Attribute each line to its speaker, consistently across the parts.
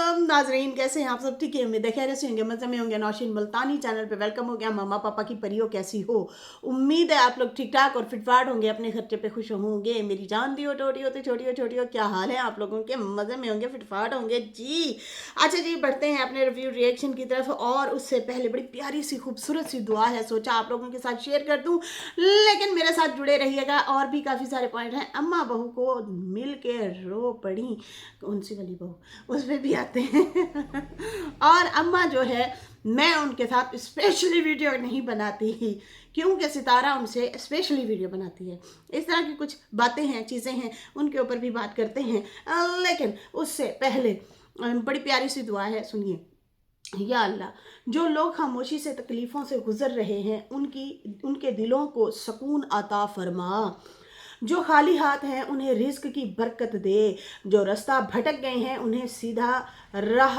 Speaker 1: वालेकुम नाजरीन, कैसे हैं आप सब? ठीक है, उम्मीद है खैरियत से होंगे, मज़े में होंगे। नौशीन मुल्तानी चैनल पे वेलकम हो गया। मम्मा पापा की परियों कैसी हो? उम्मीद है आप लोग ठीक ठाक और फिटफाट होंगे, अपने खर्चे पे खुश होंगे। मेरी जान दी हो टोटी होती छोटी हो छोटी हो, क्या हाल है आप लोगों के? मज़े में होंगे, फिटफाट होंगे जी। अच्छा जी, बढ़ते हैं अपने रिव्यू रिएक्शन की तरफ। और उससे पहले बड़ी प्यारी सी खूबसूरत सी दुआ है, सोचा आप लोगों के साथ शेयर कर दूँ, लेकिन मेरे साथ जुड़े रहिएगा। और भी काफ़ी सारे पॉइंट हैं। अम्मा बहू को मिल के रो पड़ी, कौन सी वाली बहू, उस पर भी आते हैं। और अम्मा जो है, मैं उनके साथ स्पेशली वीडियो नहीं बनाती ही, क्योंकि सितारा उनसे स्पेशली वीडियो बनाती है। इस तरह की कुछ बातें हैं, चीज़ें हैं, उनके ऊपर भी बात करते हैं। लेकिन उससे पहले बड़ी प्यारी सी दुआ है, सुनिए। या अल्लाह, जो लोग खामोशी से तकलीफ़ों से गुजर रहे हैं, उनके दिलों को सुकून अता फरमा। जो खाली हाथ हैं उन्हें रिज्क की बरकत दे। जो रास्ता भटक गए हैं उन्हें सीधा राह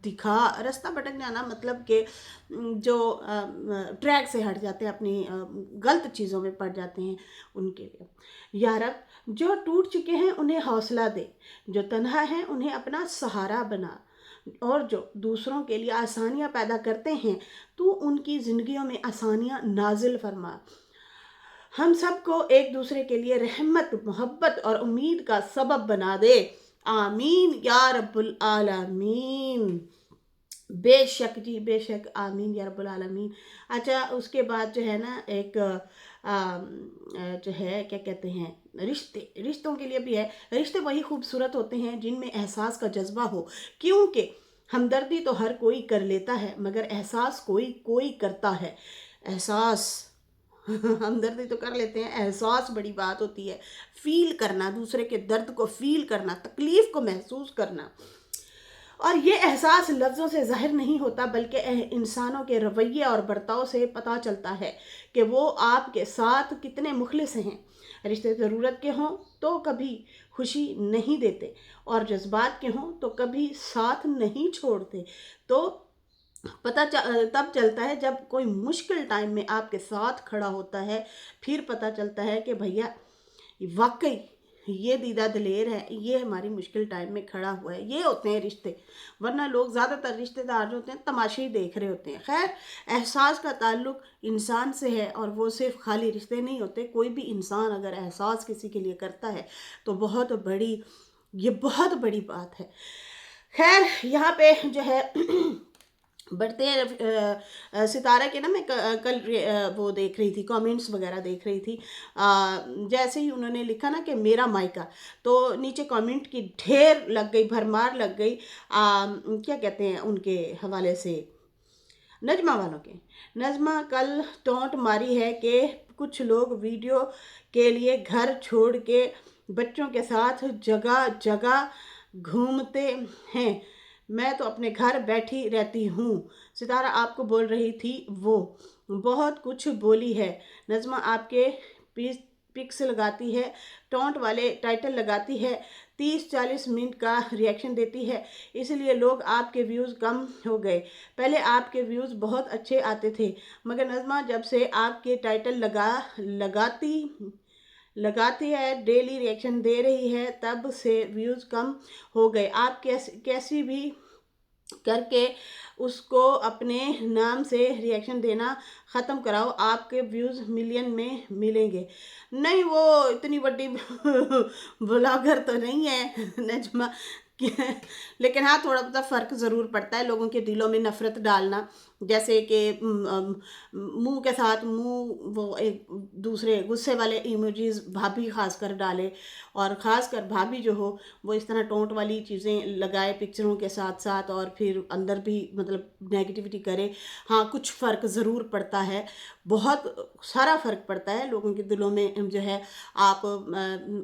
Speaker 1: दिखा। रास्ता भटक जाना मतलब कि जो ट्रैक से हट जाते हैं, अपनी गलत चीज़ों में पड़ जाते हैं, उनके लिए। या रब, जो टूट चुके हैं उन्हें हौसला दे। जो तन्हा हैं उन्हें अपना सहारा बना। और जो दूसरों के लिए आसानियाँ पैदा करते हैं, तू उनकी ज़िंदगियों में आसानियाँ नाजिल फरमा। हम सबको एक दूसरे के लिए रहमत, मोहब्बत और उम्मीद का सबब बना दे। आमीन या रब्बुल आलमीन। बेशक जी, बेशक, आमीन या रब्बुल आलमीन। अच्छा, उसके बाद जो है ना, एक जो है, क्या कहते हैं, रिश्तों के लिए भी है। रिश्ते वही खूबसूरत होते हैं जिनमें एहसास का जज्बा हो, क्योंकि हमदर्दी तो हर कोई कर लेता है, मगर एहसास कोई कोई करता है। एहसास हमदर्दी तो कर लेते हैं, एहसास बड़ी बात होती है। फील करना, दूसरे के दर्द को फील करना, तकलीफ को महसूस करना। और ये एहसास लफ्ज़ों से ज़ाहिर नहीं होता, बल्कि इंसानों के रवैये और बर्ताव से पता चलता है कि वो आपके साथ कितने मुखलिस हैं। रिश्ते ज़रूरत के हों तो कभी खुशी नहीं देते, और जज्बात के हों तो कभी साथ नहीं छोड़ते। तो तब चलता है जब कोई मुश्किल टाइम में आपके साथ खड़ा होता है। फिर पता चलता है कि भैया, वाकई ये दीदा दलेर है, ये हमारी मुश्किल टाइम में खड़ा हुआ है। ये होते हैं रिश्ते। वरना लोग, ज़्यादातर रिश्तेदार जो होते हैं, तमाशे ही देख रहे होते हैं। खैर, एहसास का ताल्लुक इंसान से है, और वो सिर्फ खाली रिश्ते नहीं होते। कोई भी इंसान अगर एहसास किसी के लिए करता है तो ये बहुत बड़ी बात है। खैर, यहाँ पे जो है बढ़ते हैं। सितारा के ना, मैं कल वो देख रही थी, कमेंट्स वगैरह देख रही थी। जैसे ही उन्होंने लिखा ना कि मेरा मायका, तो नीचे कमेंट की ढेर लग गई, भरमार लग गई। क्या कहते हैं, उनके हवाले से, नजमा वालों के। नजमा कल टोंट मारी है कि कुछ लोग वीडियो के लिए घर छोड़ के बच्चों के साथ जगह जगह घूमते हैं। मैं तो अपने घर बैठी रहती हूँ। सितारा आपको बोल रही थी, वो बहुत कुछ बोली है। नजमा आपके पिक्स लगाती है, टोंट वाले टाइटल लगाती है, 30-40 मिनट का रिएक्शन देती है, इसलिए लोग आपके व्यूज़ कम हो गए। पहले आपके व्यूज़ बहुत अच्छे आते थे, मगर नजमा जब से आपके टाइटल लगाती है, डेली रिएक्शन दे रही है, तब से व्यूज़ कम हो गए। आप कैसी भी करके उसको अपने नाम से रिएक्शन देना ख़त्म कराओ, आपके व्यूज़ मिलियन में मिलेंगे। नहीं, वो इतनी बड़ी ब्लॉगर तो नहीं है नजमा, लेकिन हाँ, थोड़ा बहुत फ़र्क ज़रूर पड़ता है। लोगों के दिलों में नफ़रत डालना, जैसे कि मुंह के साथ मुंह, वो एक दूसरे गुस्से वाले इमोजीज भाभी खासकर डाले, और ख़ासकर भाभी जो हो, वो इस तरह टोंट वाली चीज़ें लगाए पिक्चरों के साथ साथ, और फिर अंदर भी मतलब नेगेटिविटी करे। हाँ, कुछ फ़र्क ज़रूर पड़ता है, बहुत सारा फ़र्क पड़ता है लोगों के दिलों में। जो है, आप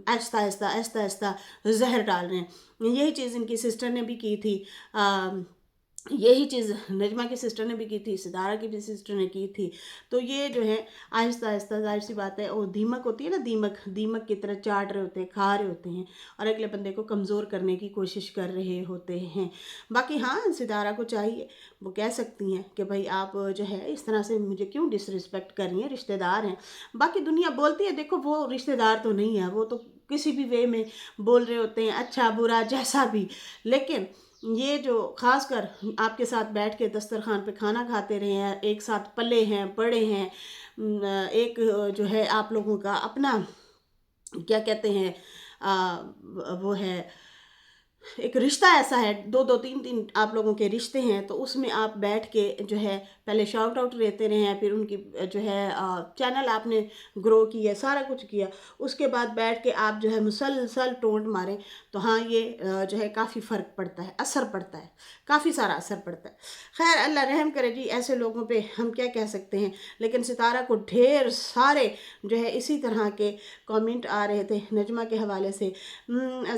Speaker 1: आहिस्ता आहिस्ता आहिस्ता आहिस्ता जहर डाल रहे हैं। यही चीज़ इनकी सिस्टर ने भी की थी। यही चीज़ नजमा की सिस्टर ने भी की थी, सितारा की भी सिस्टर ने की थी। तो ये जो है, आहिस्ता आहिस्ता, जाहिर सी बात है, वो दीमक होती है ना, दीमक की तरह चाट रहे होते हैं, खा रहे होते हैं, और अगले बंदे को कमज़ोर करने की कोशिश कर रहे होते हैं। बाकी हाँ, सितारा को चाहिए, वो कह सकती हैं कि भाई आप जो है इस तरह से मुझे क्यों डिसरिस्पेक्ट कर रही हैं, रिश्तेदार हैं। बाकी दुनिया बोलती है, देखो वो रिश्तेदार तो नहीं है, वो तो किसी भी वे में बोल रहे होते हैं, अच्छा बुरा जैसा भी, लेकिन ये जो ख़ास कर आपके साथ बैठ के दस्तरखान पे खाना खाते रहे हैं, एक साथ पले हैं, बड़े हैं, एक जो है आप लोगों का अपना क्या कहते हैं, वो है एक रिश्ता ऐसा है, दो दो तीन तीन आप लोगों के रिश्ते हैं, तो उसमें आप बैठ के जो है पहले शाउट आउट देते रहे हैं, फिर उनकी जो है चैनल आपने ग्रो किया, सारा कुछ किया, उसके बाद बैठ के आप जो है मुसलसल टोंट मारें, तो हाँ ये जो है काफ़ी फ़र्क पड़ता है, असर पड़ता है, काफ़ी सारा असर पड़ता है। खैर अल्लाह रहम करे जी, ऐसे लोगों पे हम क्या कह सकते हैं। लेकिन सितारा को ढेर सारे जो है इसी तरह के कमेंट आ रहे थे नजमा के हवाले से।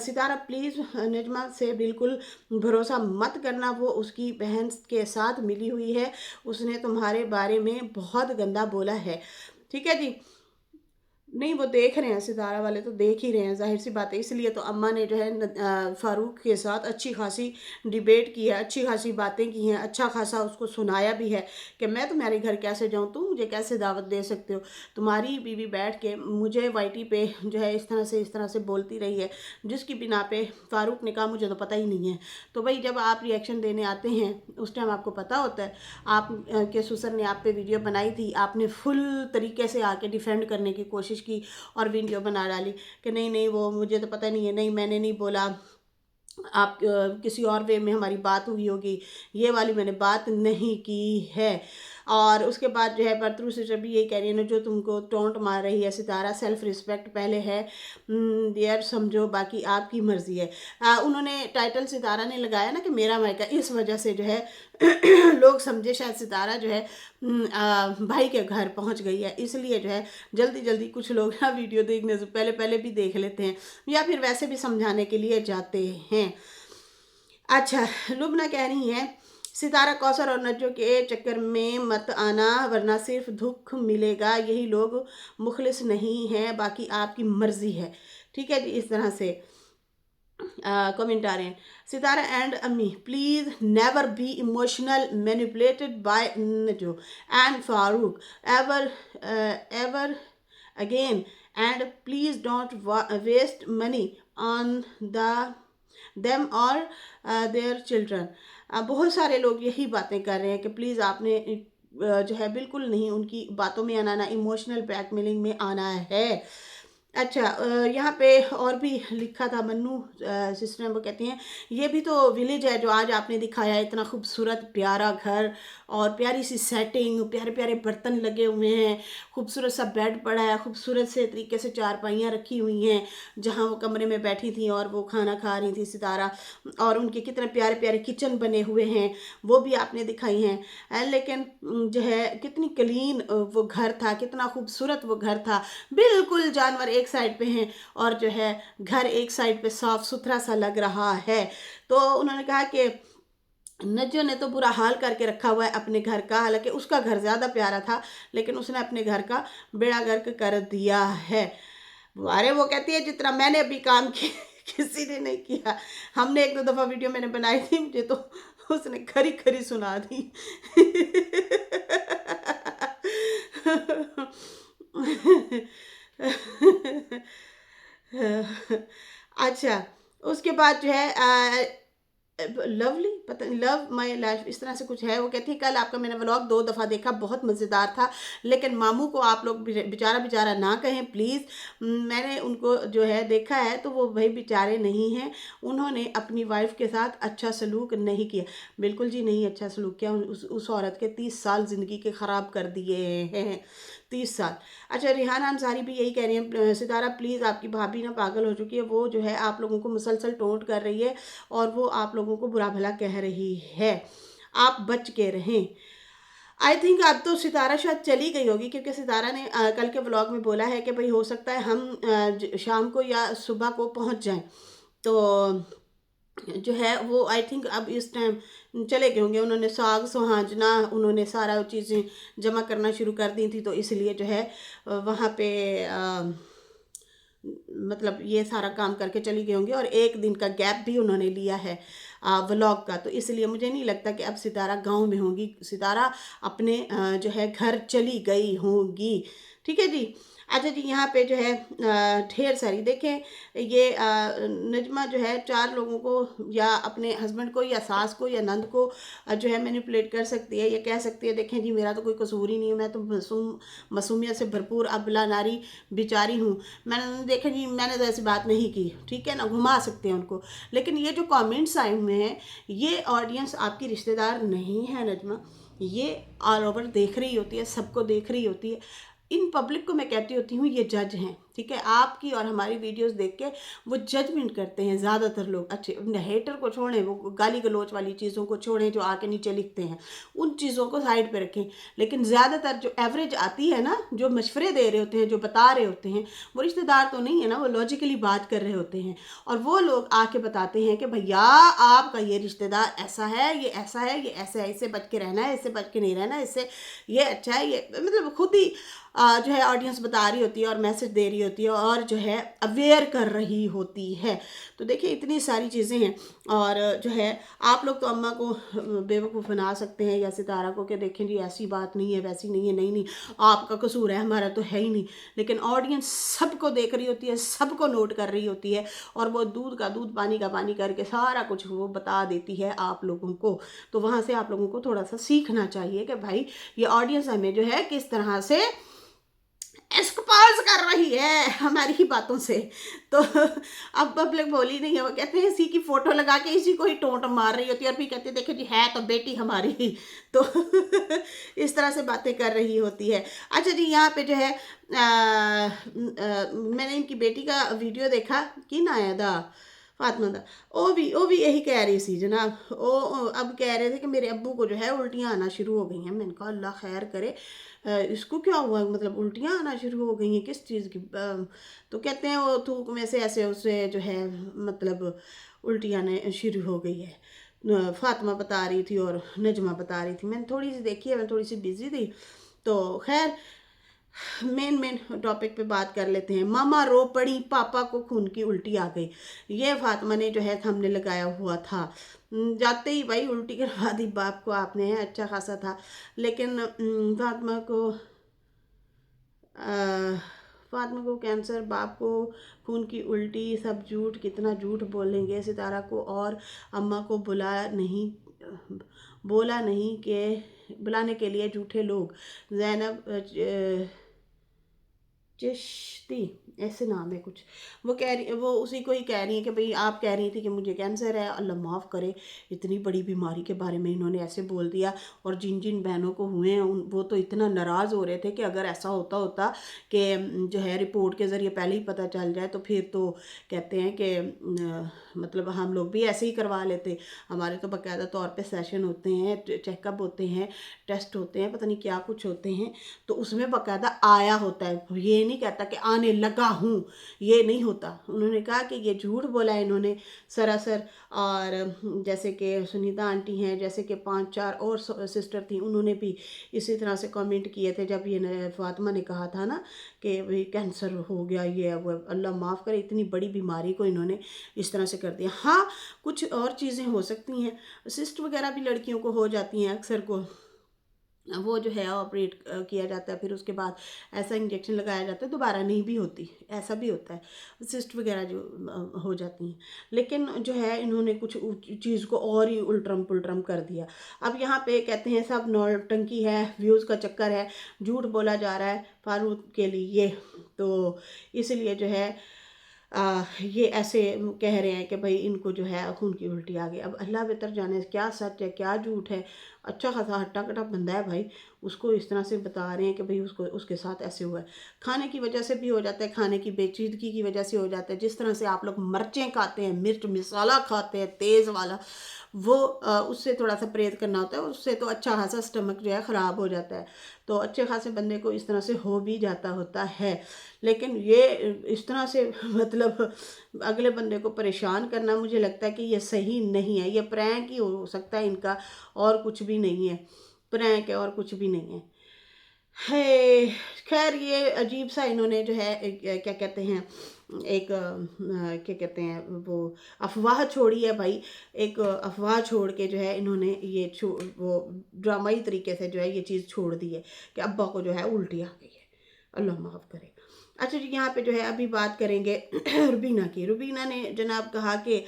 Speaker 1: सितारा प्लीज़ नजमा से बिल्कुल भरोसा मत करना, वो उसकी बहन के साथ मिली हुई है, उसने तुम्हारे बारे में बहुत गंदा बोला है, ठीक है जी। नहीं वो देख रहे हैं, सितारा वाले तो देख ही रहे हैं, जाहिर सी बात है, इसलिए तो अम्मा ने जो है फ़ारूक के साथ अच्छी खासी डिबेट की है, अच्छी खासी बातें की हैं, अच्छा खासा उसको सुनाया भी है कि मैं तुम्हारे घर कैसे जाऊं, तुम मुझे कैसे दावत दे सकते हो, तुम्हारी बीवी बैठ के मुझे वाईटी पे जो है इस तरह से बोलती रही है, जिसकी बिना पे फ़ारूक ने कहा मुझे तो पता ही नहीं है। तो भाई जब आप रिएक्शन देने आते हैं उस टाइम आपको पता होता है, आप के ससुर ने आप पे वीडियो बनाई थी, आपने फुल तरीके से आके डिफेंड करने की कोशिश की और वीडियो बना डाली कि नहीं नहीं वो मुझे तो पता नहीं है, नहीं मैंने नहीं बोला, आप किसी और वे में हमारी बात हुई होगी, ये वाली मैंने बात नहीं की है। और उसके बाद जो है बर्तरू से जब भी यही कह रही है ना, जो तुमको टोंट मार रही है सितारा, सेल्फ रिस्पेक्ट पहले है यार, समझो बाकी आपकी मर्ज़ी है। उन्होंने टाइटल सितारा ने लगाया ना कि मेरा मायका, इस वजह से जो है लोग समझे शायद सितारा जो है भाई के घर पहुंच गई है, इसलिए जो है जल्दी जल्दी कुछ लोग ना वीडियो देखने से पहले भी देख लेते हैं, या फिर वैसे भी समझाने के लिए जाते हैं। अच्छा, लुबना कह रही है सितारा कौसर और नज्जो के चक्कर में मत आना वरना सिर्फ दुख मिलेगा, यही लोग मुखलिस नहीं हैं, बाकी आपकी मर्जी है, ठीक है जी। इस तरह से कमेंट आ रहे हैं। सितारा एंड अम्मी please never be emotional manipulated by Najo and Farooq ever ever again, and please don't waste money on them और देयर चिल्ड्रन। बहुत सारे लोग यही बातें कर रहे हैं कि प्लीज़ आपने जो है बिल्कुल नहीं उनकी बातों में आना, ना इमोशनल ब्लैकमेलिंग में आना है। अच्छा, यहाँ पे और भी लिखा था, मन्नू सिस्टर वो कहती हैं ये भी तो विलेज है जो आज आपने दिखाया है, इतना खूबसूरत प्यारा घर और प्यारी सी सेटिंग, प्यारे प्यारे बर्तन लगे हुए हैं, खूबसूरत सा बेड पड़ा है, खूबसूरत से तरीके से चारपाइयाँ रखी हुई हैं जहाँ वो कमरे में बैठी थी और वो खाना खा रही थी सितारा, और उनके कितने प्यारे प्यारे किचन बने हुए हैं वो भी आपने दिखाई हैं। लेकिन जो है कितनी क्लीन वो घर था, कितना खूबसूरत वो घर था, बिल्कुल जानवर एक साइड पे हैं और जो है घर एक साइड पे साफ सुथरा सा लग रहा है। तो उन्होंने कहा कि नज्जो ने तो बुरा हाल करके रखा हुआ है अपने घर का, हालांकि उसका घर ज़्यादा प्यारा था लेकिन उसने अपने घर का बेड़ा गर्क कर दिया है। अरे वो कहती है जितना मैंने अभी काम किया किसी ने नहीं किया। हमने एक दो दफ़ा वीडियो मैंने बनाई थी, मुझे तो उसने खरी खरी सुना दी अच्छा, उसके बाद जो है लवली पता नहीं लव माई लाइफ इस तरह से कुछ है, वो कहती है कल आपका मैंने व्लॉग 2 दफ़ा देखा, बहुत मज़ेदार था, लेकिन मामू को आप लोग बेचारा बेचारा ना कहें प्लीज़। मैंने उनको जो है देखा है तो वो भाई बेचारे नहीं हैं, उन्होंने अपनी वाइफ के साथ अच्छा सलूक नहीं किया। बिल्कुल जी नहीं अच्छा सलूक किया, उस औरत के 30 साल ज़िंदगी के ख़राब कर दिए हैं, 30 साल। अच्छा, रिहाना अंसारी भी यही कह रही हैं सितारा प्लीज़ आपकी भाभी ना पागल हो चुकी है, वो जो है आप लोगों को मुसलसल टोंट कर रही है और वो आप लोगों को बुरा भला कह रही है, आप बच के रहें। आई थिंक अब तो सितारा शायद चली गई होगी, क्योंकि सितारा ने कल के व्लॉग में बोला है कि भाई हो सकता है हम शाम को या सुबह को पहुंच जाएं, तो जो है वो आई थिंक अब इस टाइम चले गए होंगे। उन्होंने साग सुहाजना उन्होंने सारा चीज़ें जमा करना शुरू कर दी थी, तो इसलिए जो है वहाँ पे मतलब ये सारा काम करके चली गई होंगी और एक दिन का गैप भी उन्होंने लिया है व्लॉग का, तो इसलिए मुझे नहीं लगता कि अब सितारा गांव में होंगी, सितारा अपने जो है घर चली गई होंगी, ठीक है जी। अच्छा जी, यहाँ पे जो है ढेर सारी देखें, ये नजमा जो है 4 लोगों को या अपने हस्बैंड को या सास को या नंद को जो है मैनिपुलेट कर सकती है, ये कह सकती है देखें जी मेरा तो कोई कसूर ही नहीं है, मैं तो मासूमियत से भरपूर अबला नारी बेचारी हूँ, मैंने देखें जी मैंने तो ऐसी बात नहीं की, ठीक है ना, घुमा सकते हैं उनको। लेकिन ये जो कमेंट्स आए हुए हैं, ये ऑडियंस आपकी रिश्तेदार नहीं है नजमा, ये ऑल ओवर देख रही होती है, सबको देख रही होती है। इन पब्लिक को मैं कहती होती हूँ ये जज हैं, ठीक है, आपकी और हमारी वीडियोस देख के वो जजमेंट करते हैं ज़्यादातर लोग। अच्छे हेटर को छोड़ें, वो गाली गलोच वाली चीज़ों को छोड़ें जो आके नीचे लिखते हैं, उन चीज़ों को साइड पे रखें। लेकिन ज़्यादातर जो एवरेज आती है ना, जो मशवरे दे रहे होते हैं, जो बता रहे होते हैं, वो रिश्तेदार तो नहीं है ना, वो लॉजिकली बात कर रहे होते हैं। और वो लोग आके बताते हैं कि भैया आपका ये रिश्तेदार ऐसा है, ये ऐसा है, ये ऐसा है, इससे बच के रहना है, इससे बच के नहीं रहना, इससे ये अच्छा है, ये मतलब खुद ही जो है ऑडियंस बता रही होती है और मैसेज दे रही होती है और जो है अवेयर कर रही होती है। तो देखिए इतनी सारी चीज़ें हैं। और जो है आप लोग तो अम्मा को बेवकूफ़ बना सकते हैं या सितारा को कि देखें जी ऐसी बात नहीं है, वैसी नहीं है, नहीं नहीं आपका कसूर है, हमारा तो है ही नहीं। लेकिन ऑडियंस सबको देख रही होती है, सबको नोट कर रही होती है, और वो दूध का दूध पानी का पानी करके सारा कुछ वो बता देती है आप लोगों को। तो वहाँ से आप लोगों को थोड़ा सा सीखना चाहिए कि भाई ये ऑडियंस हमें जो है किस तरह से एक्सपोज कर रही है हमारी ही बातों से। तो अब पब्लिक बोली नहीं है, वो कहते हैं इसी की फोटो लगा के इसी को ही टोंट मार रही होती है और फिर कहते हैं देखे जी है तो बेटी हमारी ही। तो इस तरह से बातें कर रही होती है। अच्छा जी, यहाँ पे जो है मैंने इनकी बेटी का वीडियो देखा कि ना आया दा फातिमा दा, वो भी यही कह रही थी जनाब। अब कह रहे थे कि मेरे अब्बू को जो है उल्टियाँ आना शुरू हो गई हैं। मैंने कहा अल्लाह खैर करे, इसको क्या हुआ, मतलब उल्टियाँ आना शुरू हो गई हैं किस चीज़ की? तो कहते हैं वो थूक में से ऐसे उससे जो है मतलब उल्टी आने शुरू हो गई है। फातिमा बता रही थी और नजमा बता रही थी, मैंने थोड़ी सी देखी है, मैं थोड़ी सी बिजी थी। तो खैर मेन टॉपिक पे बात कर लेते हैं। मामा रो पड़ी, पापा को खून की उल्टी आ गई, ये फातिमा ने जो है हमने लगाया हुआ था। जाते ही भाई उल्टी करवा दी बाप को आपने, अच्छा खासा था। लेकिन फातिमा को फातिमा को कैंसर, बाप को खून की उल्टी, सब झूठ, कितना झूठ बोलेंगे। सितारा को और अम्मा को बोला नहीं कि बुलाने के लिए झूठे लोग। जैनब चिश्ती ऐसे नाम है कुछ, वो कह रही, वो उसी को ही कह रही है कि भाई आप कह रही थी कि मुझे कैंसर है, अल्लाह माफ़ करे, इतनी बड़ी बीमारी के बारे में इन्होंने ऐसे बोल दिया। और जिन जिन बहनों को हुए हैं वो तो इतना नाराज़ हो रहे थे कि अगर ऐसा होता कि जो है रिपोर्ट के ज़रिए पहले ही पता चल जाए तो फिर तो कहते हैं कि मतलब हम लोग भी ऐसे ही करवा लेते। हमारे तो बाकायदा तौर पे सेशन होते हैं, चेकअप होते हैं, टेस्ट होते हैं, पता नहीं क्या कुछ होते हैं, तो उसमें बाकायदा आया होता है। ये नहीं कहता कि आने लगा हूँ, ये नहीं होता। उन्होंने कहा कि ये झूठ बोला है इन्होंने सरासर। और जैसे कि सुनीता आंटी हैं, जैसे कि 5-4 और सिस्टर थी, उन्होंने भी इसी तरह से कमेंट किए थे जब ये फातिमा ने कहा था ना कि भाई कैंसर हो गया, ये वो, अल्लाह माफ़ करे, इतनी बड़ी बीमारी को इन्होंने इस तरह से कर दिया। हाँ कुछ और चीज़ें हो सकती हैं, सिस्ट वगैरह भी लड़कियों को हो जाती हैं अक्सर को, वो जो है ऑपरेट किया जाता है, फिर उसके बाद ऐसा इंजेक्शन लगाया जाता है, दोबारा नहीं भी होती, ऐसा भी होता है, सिस्ट वगैरह जो हो जाती हैं। लेकिन जो है इन्होंने कुछ चीज़ को और ही उल्टरम पुल्टरम कर दिया। अब यहाँ पे कहते हैं सब नौटंकी है, व्यूज़ का चक्कर है, झूठ बोला जा रहा है फारूक के लिए, तो इसलिए जो है ये ऐसे कह रहे हैं कि भाई इनको जो है खून की उल्टी आ गई। अब अल्लाह बेहतर जाने क्या सच है क्या झूठ है। अच्छा खासा हट्टा कट्टा बंदा है भाई, उसको इस तरह से बता रहे हैं कि भाई उसको उसके साथ ऐसे हुआ है। खाने की वजह से भी हो जाता है, खाने की पेचीदगी की वजह से हो जाता है। जिस तरह से आप लोग मिर्चें खाते हैं, मिर्च मसाला खाते हैं तेज़ वाला, वो उससे थोड़ा सा परहेज़ करना होता है, उससे तो अच्छा खासा स्टमक जो है ख़राब हो जाता है। तो अच्छे खासे बंदे को इस तरह से हो भी जाता होता है। लेकिन ये इस तरह से मतलब अगले बंदे को परेशान करना, मुझे लगता है कि ये सही नहीं है। ये प्रैंक ही हो सकता है इनका, और कुछ भी नहीं है, प्रैंक है और कुछ भी नहीं है। है खैर ये अजीब सा इन्होंने जो है क्या कहते हैं, एक क्या कहते हैं वो अफवाह छोड़ी है भाई। एक अफवाह छोड़ के जो है इन्होंने ये वो ड्रामाई तरीके से जो है ये चीज़ छोड़ दी है कि अब्बा को जो है उल्टी आ गई है, अल्लाह माफ़ करे। अच्छा जी, यहाँ पे जो है अभी बात करेंगे रुबीना की। रुबीना ने जनाब कहा कि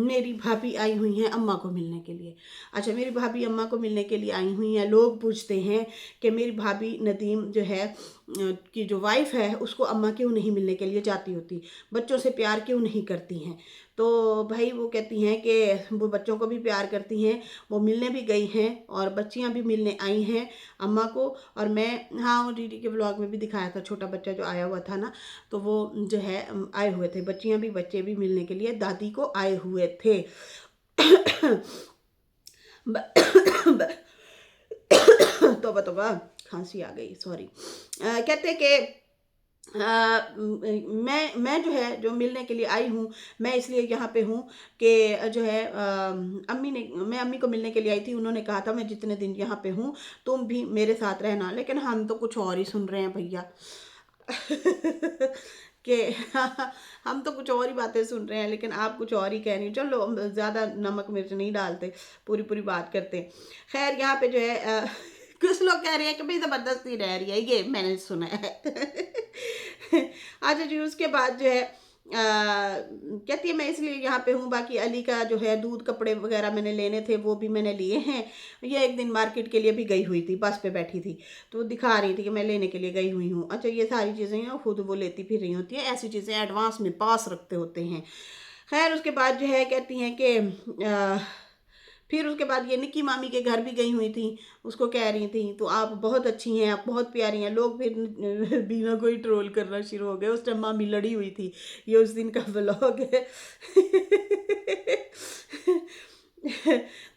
Speaker 1: मेरी भाभी आई हुई हैं अम्मा को मिलने के लिए। अच्छा, मेरी भाभी अम्मा को मिलने के लिए आई हुई हैं। लोग पूछते हैं कि मेरी भाभी नदीम जो है की जो वाइफ है उसको अम्मा क्यों नहीं मिलने के लिए जाती होती, बच्चों से प्यार क्यों नहीं करती हैं। तो भाई वो कहती हैं कि वो बच्चों को भी प्यार करती हैं, वो मिलने भी गई हैं और बच्चियां भी मिलने आई हैं अम्मा को। और मैं, हाँ, वो डीडी के ब्लॉग में भी दिखाया था, छोटा बच्चा जो आया हुआ था ना, तो वो जो है आए हुए थे, बच्चियां भी बच्चे भी मिलने के लिए दादी को आए हुए थे। तोबा तोबा, खांसी आ गई, सॉरी। कहते कि मैं जो है जो मिलने के लिए आई हूँ, मैं इसलिए यहाँ पे हूँ कि जो है मैं अम्मी को मिलने के लिए आई थी। उन्होंने कहा था मैं जितने दिन यहाँ पे हूँ तुम भी मेरे साथ रहना, लेकिन हम तो कुछ और ही सुन रहे हैं भैया। कि हम तो कुछ और ही बातें सुन रहे हैं, लेकिन आप कुछ और ही कह रही हो। चलो, हम ज़्यादा नमक मिर्च नहीं डालते, पूरी पूरी बात करते हैं। खैर, यहाँ पे जो है कुछ लोग कह रहे हैं कि भाई ज़बरदस्ती रह रही है, ये मैंने सुना है। अच्छा जी, उसके बाद जो है कहती है मैं इसलिए यहाँ पे हूँ, बाकी अली का जो है दूध कपड़े वगैरह मैंने लेने थे वो भी मैंने लिए हैं। ये एक दिन मार्केट के लिए भी गई हुई थी, बस पे बैठी थी तो दिखा रही थी कि मैं लेने के लिए गई हुई हूँ। अच्छा, ये सारी चीज़ें हैं खुद वो लेती फिर रही होती है, ऐसी चीज़ें एडवांस में पास रखते होते हैं। खैर, उसके बाद जो है कहती हैं कि फिर उसके बाद ये निक्की मामी के घर भी गई हुई थी, उसको कह रही थी तो आप बहुत अच्छी हैं, आप बहुत प्यारी हैं। लोग फिर बीना को ही ट्रोल करना शुरू हो गए। उस टाइम मामी लड़ी हुई थी, ये उस दिन का व्लॉग है।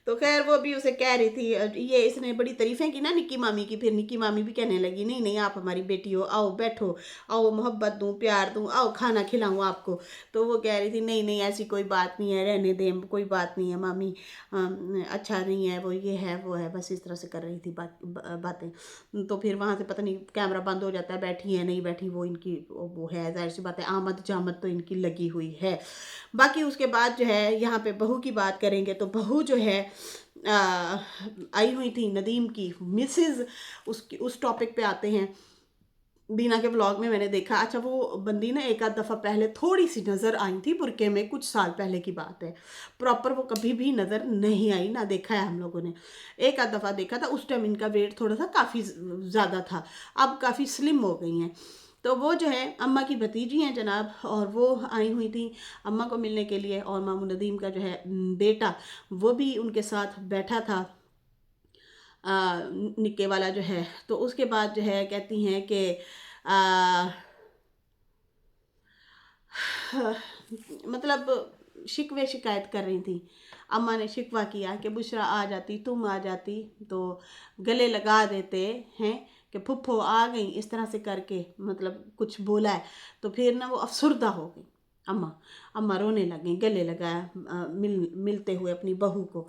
Speaker 1: तो खैर वो भी उसे कह रही थी, ये इसने बड़ी तारीफें की ना निक्की मामी की, फिर निक्की मामी भी कहने लगी नहीं नहीं आप हमारी बेटी हो, आओ बैठो, आओ मोहब्बत दूँ प्यार दूँ, आओ खाना खिलाऊँ आपको। तो वो कह रही थी नहीं नहीं ऐसी कोई बात नहीं है, रहने दें, कोई बात नहीं है मामी, अच्छा नहीं है वो, ये है वो है, बस इस तरह से कर रही थी बातें। तो फिर वहाँ से पता नहीं कैमरा बंद हो जाता है, बैठी है नहीं बैठी वो इनकी वो है, जाहिर सी बात है आमद जामद तो इनकी लगी हुई है। बाकी उसके बाद जो है यहाँ पे बहू की बात करेंगे तो बहू जो है आई हुई थी नदीम की मिसेज, उसकी उस टॉपिक पे आते हैं। बीना के ब्लॉग में मैंने देखा, अच्छा वो बंदी ना एक आध दफ़ा पहले थोड़ी सी नज़र आई थी बुरके में, कुछ साल पहले की बात है, प्रॉपर वो कभी भी नज़र नहीं आई ना, देखा है हम लोगों ने, एक आध दफ़ा देखा था। उस टाइम इनका वेट थोड़ा सा काफ़ी ज़्यादा था, अब काफ़ी स्लिम हो गई हैं। तो वो जो है अम्मा की भतीजी हैं जनाब, और वो आई हुई थी अम्मा को मिलने के लिए, और मामू नदीम का जो है बेटा वो भी उनके साथ बैठा था, निक्के वाला जो है। तो उसके बाद जो है कहती हैं कि मतलब शिकवे शिकायत कर रही थी। अम्मा ने शिकवा किया कि बुशरा आ जाती, तुम आ जाती तो गले लगा देते हैं कि फुफ्फो आ गई, इस तरह से करके मतलब कुछ बोला है। तो फिर ना वो अफसुर्दा हो गई अम्मा, अम्मा रोने लगी, गले लगाया मिलते हुए अपनी बहू को।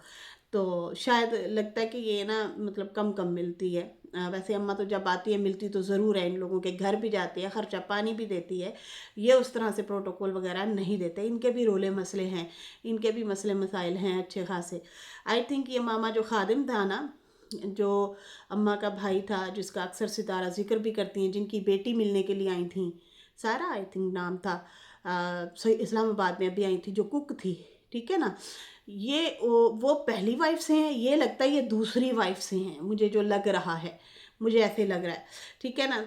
Speaker 1: तो शायद लगता है कि ये ना मतलब कम कम मिलती है। वैसे अम्मा तो जब आती है मिलती तो ज़रूर है, इन लोगों के घर भी जाती है, खर्चा पानी भी देती है, ये उस तरह से प्रोटोकॉल वगैरह नहीं देते। इनके भी रोले मसले हैं, इनके भी मसले मसाइल हैं अच्छे खासे। आई थिंक ये मामा जो खादिम था ना, जो अम्मा का भाई था, जिसका अक्सर सितारा जिक्र भी करती हैं, जिनकी बेटी मिलने के लिए आई थी, सारा आई थिंक नाम था, इस्लामाबाद में अभी आई थी, जो कुक थी, ठीक है ना, ये वो पहली वाइफ से हैं, ये लगता है ये दूसरी वाइफ से हैं, मुझे जो लग रहा है, मुझे ऐसे लग रहा है, ठीक है ना।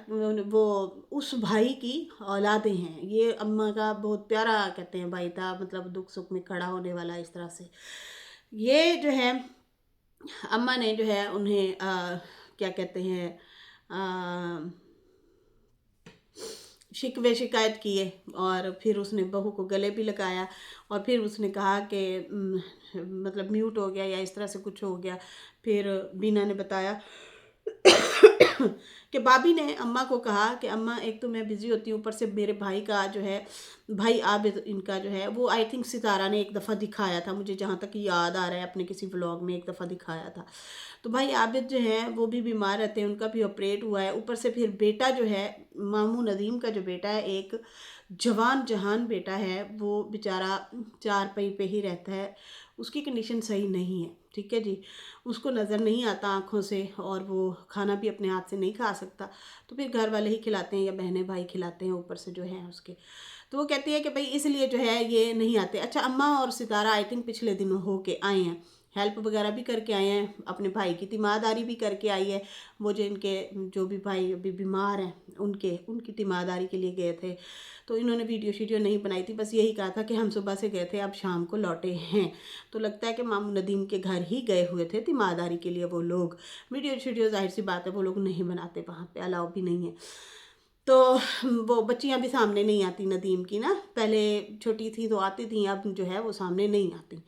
Speaker 1: वो उस भाई की औलादें हैं। ये अम्मा का बहुत प्यारा कहते हैं भाई था, मतलब दुख सुख में खड़ा होने वाला, इस तरह से। ये जो है अम्मा ने जो है उन्हें क्या कहते हैं शिकवे शिकायत किए, और फिर उसने बहू को गले भी लगाया, और फिर उसने कहा कि मतलब म्यूट हो गया या इस तरह से कुछ हो गया। फिर बीना ने बताया कि भाभी ने अम्मा को कहा कि अम्मा एक तो मैं बिज़ी होती हूँ, ऊपर से मेरे भाई का जो है, भाई आबिद इनका जो है, वो आई थिंक सितारा ने एक दफ़ा दिखाया था, मुझे जहाँ तक याद आ रहा है अपने किसी व्लॉग में एक दफ़ा दिखाया था। तो भाई आबिद जो है वो भी बीमार रहते हैं, उनका भी ऑपरेट हुआ है, ऊपर से फिर बेटा जो है मामू नदीम का जो बेटा है, एक जवान जहान बेटा है, वो बेचारा चार पई पे ही रहता है, उसकी कंडीशन सही नहीं है, ठीक है जी, उसको नज़र नहीं आता आँखों से, और वो खाना भी अपने हाथ से नहीं खा सकता, तो फिर घर वाले ही खिलाते हैं या बहनें भाई खिलाते हैं ऊपर से जो है उसके। तो वो कहती है कि भाई इसलिए जो है ये नहीं आते। अच्छा, अम्मा और सितारा आई थिंक पिछले दिनों होके आए हैं, हेल्प वगैरह भी करके आए हैं, अपने भाई की तीमारदारी भी करके आई है। वो जो इनके जो भी भाई अभी बीमार हैं उनकी तीमारदारी के लिए गए थे, तो इन्होंने वीडियो नहीं बनाई थी, बस यही कहा था कि हम सुबह से गए थे, अब शाम को लौटे हैं। तो लगता है कि मामू नदीम के घर ही गए हुए थे तीमारदारी के लिए वो लोग। वीडियो जाहिर सी बात है वो लोग नहीं बनाते, वहाँ पे अलाउ भी नहीं है। तो वो बच्चियां भी सामने नहीं आती नदीम की ना, पहले छोटी थी तो आती थी, अब जो है वो सामने नहीं आती।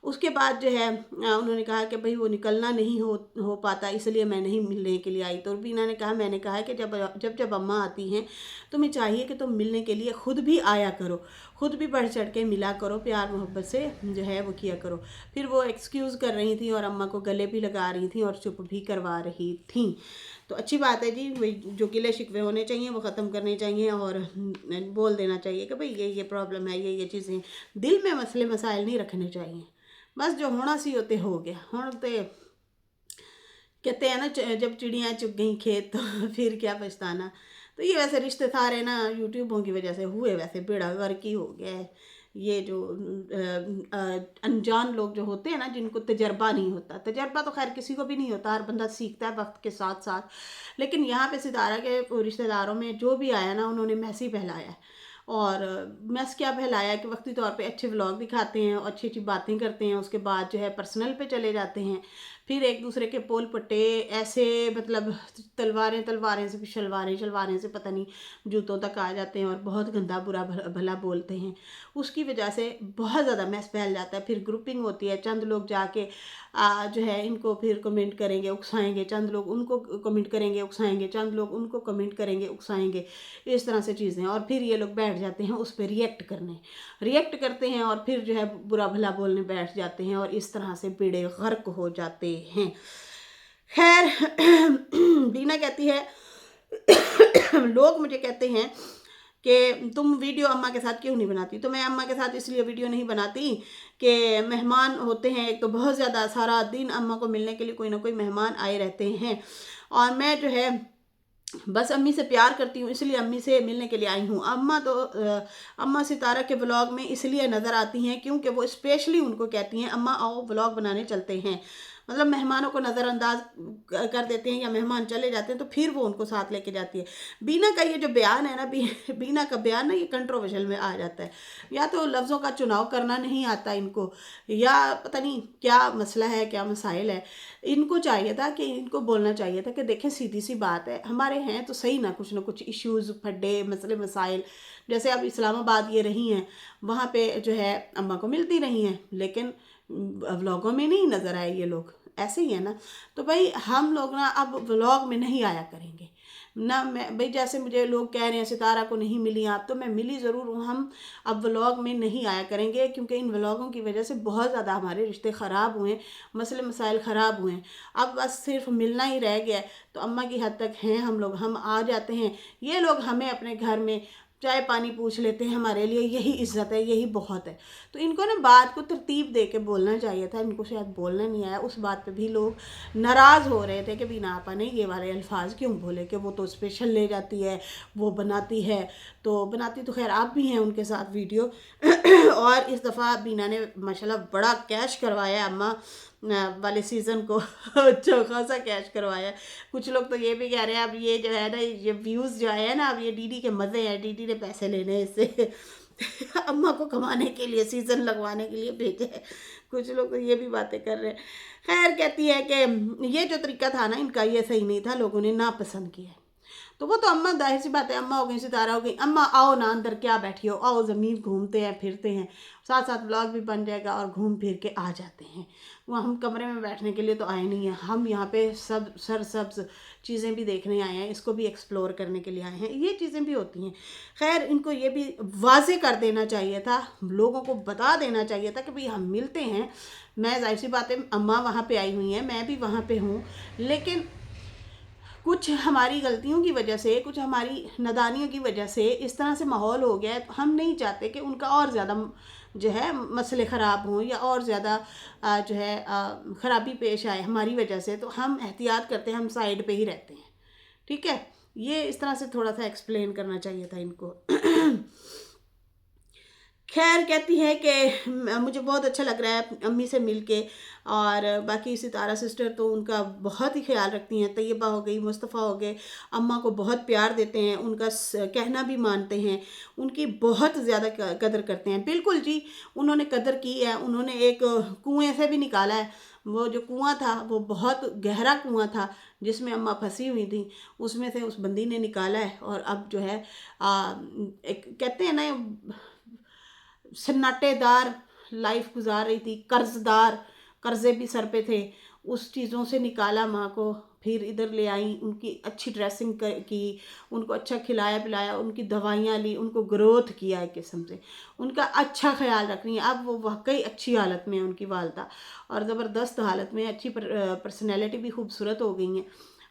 Speaker 1: उसके बाद जो है उन्होंने कहा कि भाई वो निकलना नहीं हो पाता, इसलिए मैं नहीं मिलने के लिए आई। तो बीना ने कहा, मैंने कहा कि जब अम्मा आती हैं तुम्हें चाहिए कि तुम मिलने के लिए खुद भी आया करो, खुद भी बढ़ चढ़ के मिला करो, प्यार मोहब्बत से जो है वो किया करो। फिर वो एक्सक्यूज़ कर रही थी और अम्मा को गले भी लगा रही थी और चुप भी करवा रही थी। तो अच्छी बात है जी, वही जो गिले शिकवे होने चाहिए वो ख़त्म करने चाहिए और बोल देना चाहिए कि भाई ये प्रॉब्लम है, ये चीज़ें, दिल में मसले मसाइल नहीं रखने चाहिए। बस जो होना सी होते हो गया। हुण तो कहते हैं ना, जब चिड़ियाँ चुग गई खेत तो फिर क्या पछताना। तो ये वैसे रिश्ते सारे ना यूट्यूबों की वजह से हुए, वैसे बेड़ा गर्क ही हो गया है। ये जो अनजान लोग जो होते हैं ना, जिनको तजर्बा नहीं होता, तजर्बा तो खैर किसी को भी नहीं होता, हर बंदा सीखता है वक्त के साथ साथ। लेकिन यहाँ पे सितारा के रिश्तेदारों में जो भी आया ना, उन्होंने मैस ही फैलाया है। और मैस क्या फैलाया कि वक्ती तौर पे अच्छे व्लॉग दिखाते हैं और अच्छी अच्छी बातें करते हैं, उसके बाद जो है पर्सनल पे चले जाते हैं, फिर एक दूसरे के पोल पट्टे ऐसे, मतलब तलवारें से शलवारें से पता नहीं जूतों तक आ जाते हैं और बहुत गंदा बुरा भला बोलते हैं। उसकी वजह से बहुत ज़्यादा मैस फैल जाता है। फिर ग्रुपिंग होती है, चंद लोग जाके जो है इनको फिर कमेंट करेंगे उकसाएंगे, चंद लोग उनको कमेंट करेंगे उकसाएंगे, चंद लोग उनको कमेंट करेंगे उकसाएंगे, इस तरह से चीज़ें। और फिर ये लोग बैठ जाते हैं उस पर रिएक्ट करते हैं और फिर जो है बुरा भला बोलने बैठ जाते हैं और इस तरह से बेड़े गर्क हो जाते हैं। खैर बीना कहती है लोग मुझे कहते हैं कि तुम वीडियो अम्मा के साथ क्यों नहीं बनाती। तो मैं अम्मा के साथ इसलिए वीडियो नहीं बनाती कि मेहमान होते हैं एक तो बहुत ज़्यादा, सारा दिन अम्मा को मिलने के लिए कोई ना कोई मेहमान आए रहते हैं, और मैं जो है बस अम्मी से प्यार करती हूँ, इसलिए अम्मी से मिलने के लिए आई हूँ। अम्मा सितारा के व्लॉग में इसलिए नज़र आती हैं क्योंकि वो स्पेशली उनको कहती हैं अम्मा आओ व्लॉग बनाने चलते हैं, मतलब मेहमानों को नज़रअंदाज कर देते हैं या मेहमान चले जाते हैं तो फिर वो उनको साथ लेके जाती है। बीना का ये जो बयान है ना, बीना का बयान ना, ये कंट्रोवर्शियल में आ जाता है। या तो लफ्ज़ों का चुनाव करना नहीं आता इनको, या पता नहीं क्या मसला है, क्या मसाइल है। इनको चाहिए था कि इनको बोलना चाहिए था कि देखें सीधी सी बात है, हमारे हैं तो सही ना कुछ इश्यूज़, फड्डे, मसले मसाइल। जैसे अब इस्लामाबाद ये रही हैं, वहाँ पे जो है अम्मा को मिलती रही हैं, लेकिन व्लॉगों में नहीं नज़र आए ये लोग, ऐसे ही है ना। तो भाई हम लोग ना अब व्लॉग में नहीं आया करेंगे ना। मैं भाई जैसे मुझे लोग कह रहे हैं सितारा को नहीं मिली आप, तो मैं मिली ज़रूर हूँ। हम अब व्लॉग में नहीं आया करेंगे क्योंकि इन व्लॉगों की वजह से बहुत ज़्यादा हमारे रिश्ते ख़राब हुए, मसले मसाइल ख़राब हुए। अब बस सिर्फ मिलना ही रह गया। तो अम्मा की हद तक हैं हम लोग, हम आ जाते हैं, ये लोग हमें अपने घर में चाय पानी पूछ लेते हैं, हमारे लिए यही इज्जत है, यही बहुत है। तो इनको ना बात को तरतीब दे के बोलना चाहिए था, इनको शायद बोलना नहीं आया। उस बात पे भी लोग नाराज़ हो रहे थे कि बीना आपा ने ये वाले अल्फाज क्यों बोले कि वो तो स्पेशल ले जाती है, वो बनाती है। तो बनाती तो खैर आप भी हैं उनके साथ वीडियो और इस दफ़ा बीना ने माशाल्लाह बड़ा कैश करवाया अम्मा वाले सीज़न को अच्छा खासा कैश करवाया। कुछ लोग तो ये भी कह रहे हैं अब ये जो है ना, ये व्यूज़ जो आए हैं ना, अब ये डीडी के मज़े हैं, डीडी ने पैसे लेने हैं इससे अम्मा को कमाने के लिए, सीज़न लगवाने के लिए भेजे हैं। कुछ लोग तो ये भी बातें कर रहे हैं। खैर कहती है कि ये जो तरीका था ना इनका, ये सही नहीं था, लोगों ने नापसंद किया। तो वो तो अम्मा, जाहिर सी बात है, अम्मा हो गई, सितारा हो गई, अम्मा आओ ना अंदर, क्या बैठी हो, आओ ज़मीन घूमते हैं फिरते हैं, साथ साथ ब्लॉग भी बन जाएगा और घूम फिर के आ जाते हैं। वो हम कमरे में बैठने के लिए तो आए नहीं हैं, हम यहाँ पे सब सरसब्ज़ चीज़ें भी देखने आए हैं, इसको भी एक्सप्लोर करने के लिए आए हैं, ये चीज़ें भी होती हैं। खैर इनको ये भी वाज़े कर देना चाहिए था, लोगों को बता देना चाहिए था कि भाई हम मिलते हैं। मैं जाहिर सी बात है अम्मा वहाँ पे आई हुई हैं, मैं भी वहाँ पे हूँ, लेकिन कुछ हमारी गलतियों की वजह से, कुछ हमारी नादानियों की वजह से इस तरह से माहौल हो गया है। तो हम नहीं चाहते कि उनका और ज़्यादा जो है मसले ख़राब हों या और ज़्यादा जो है ख़राबी पेश आए हमारी वजह से। तो हम एहतियात करते हैं, हम साइड पे ही रहते हैं, ठीक है, ये इस तरह से थोड़ा सा एक्सप्लेन करना चाहिए था इनको। खैर कहती हैं कि मुझे बहुत अच्छा लग रहा है अम्मी से मिल के, और बाकी सितारा सिस्टर तो उनका बहुत ही ख्याल रखती हैं। तैयबा हो गई, मुस्तफ़ा हो गए, अम्मा को बहुत प्यार देते हैं, उनका कहना भी मानते हैं, उनकी बहुत ज़्यादा कदर करते हैं। बिल्कुल जी, उन्होंने कदर की है। उन्होंने एक कुएं से भी निकाला है। वो जो कुआं था वो बहुत गहरा कुआं था जिसमें अम्मा फंसी हुई थी, उसमें से उस बंदी ने निकाला है। और अब जो है एक कहते हैं ना, सन्नाटेदार लाइफ गुजार रही थी, कर्जदार, कर्जे भी सर पे थे, उस चीज़ों से निकाला माँ को, फिर इधर ले आई, उनकी अच्छी ड्रेसिंग की, उनको अच्छा खिलाया पिलाया, उनकी दवाइयाँ ली, उनको ग्रोथ किया एक किस्म से, उनका अच्छा ख्याल रख रही हैं। अब वो वाकई अच्छी हालत में है उनकी वालदा, और ज़बरदस्त हालत में, अच्छी पर्सनैलिटी भी खूबसूरत हो गई हैं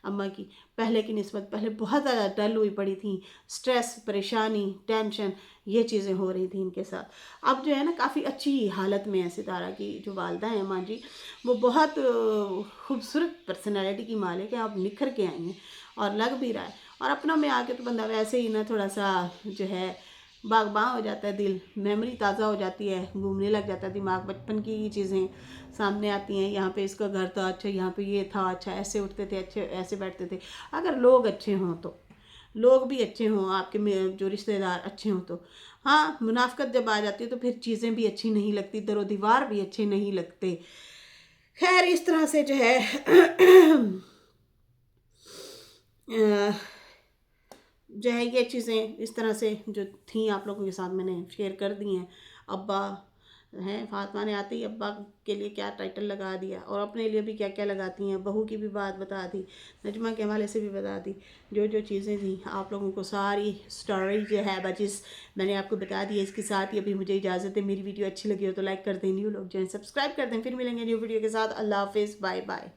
Speaker 1: अम्मा की पहले की निस्बत। पहले बहुत ज़्यादा डल हुई पड़ी थी, स्ट्रेस, परेशानी, टेंशन, ये चीज़ें हो रही थी इनके साथ। अब जो है ना काफ़ी अच्छी हालत में है सितारा की जो वालदा हैं माँ जी, वो बहुत खूबसूरत पर्सनैलिटी की मालिक है। अब निखर के आई हैं और लग भी रहा है। और अपनों में आके तो बंदा वैसे ही ना थोड़ा सा जो है बागबां हो जाता है, दिल, मेमोरी ताज़ा हो जाती है, घूमने लग जाता है दिमाग, बचपन की चीज़ें सामने आती हैं। यहाँ पे इसका घर था, अच्छा यहाँ पे ये था, अच्छा ऐसे उठते थे, अच्छे ऐसे बैठते थे। अगर लोग अच्छे हों तो, लोग भी अच्छे हों, आपके जो रिश्तेदार अच्छे हों तो। हाँ, मुनाफकत जब आ जाती है तो फिर चीज़ें भी अच्छी नहीं लगती, दरो दीवार भी अच्छे नहीं लगते। खैर इस तरह से जो है अ, जो है ये चीज़ें इस तरह से जो थी आप लोगों के साथ मैंने शेयर कर दी हैं। अब्बा हैं, फातिमा ने आते ही अब्बा के लिए क्या टाइटल लगा दिया, और अपने लिए भी क्या क्या लगाती हैं, बहू की भी बात बता दी, नजमा के हवाले से भी बता दी। जो जो चीज़ें थी आप लोगों को सारी स्टोरी जो है बजिस मैंने आपको बता दी है। इसके साथ ही अभी मुझे इजाज़त है। मेरी वीडियो अच्छी लगी हो तो लाइक कर दें, न्यू लोग जो है सब्सक्राइब कर दें। फिर मिलेंगे न्यू वीडियो के साथ। अल्लाह हाफिज़, बाय बाय।